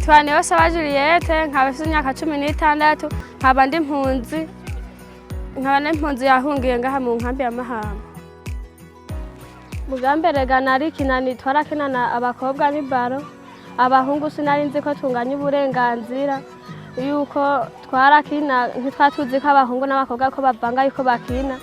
Nitwa Juliet, nkaba mfite imyaka 16, nkaba ndi impunzi yahungiye ngaha mu nkambi ya Mahama. Bugambere ganari kinani twarakinana abakobwa n'ibaro, abahungu sinari nzi ko tunganya uburenganzira, yuko twarakina ntitwatuzi ko abahungu n'abakobwa ko bavanga yuko bakina.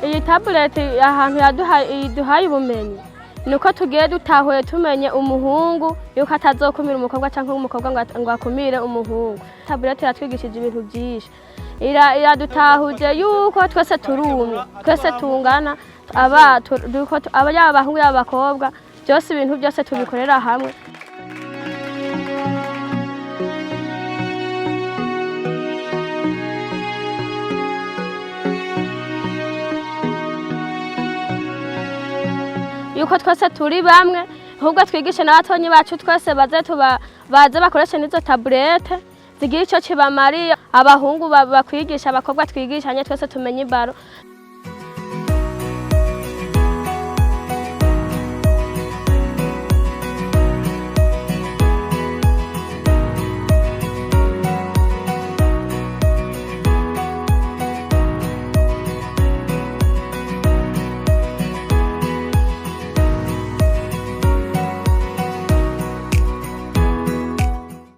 Iyi tablet ahantu yaduhaye ubumenyi nuko tugiye dutahuye tumenye umuhungu yuko atazokumira umukobwa cyangwa umukobwa ngo akumire umuhungu. Tablet yatwigishije ibintu byinshi, iradutahuje yuko twese turumwe, twese tungana, abahungu y'abakobwa byose ibintu byose tubikorera hamwe. Yuko twese turi bamwe, ahubwo twigishe n'abatonyi bacu twese baze bakoresha n'izo tablete zigira icyo kibamariye. Abahungu bakwigisha, abakobwa twigishanye, twese tumenye ibaro.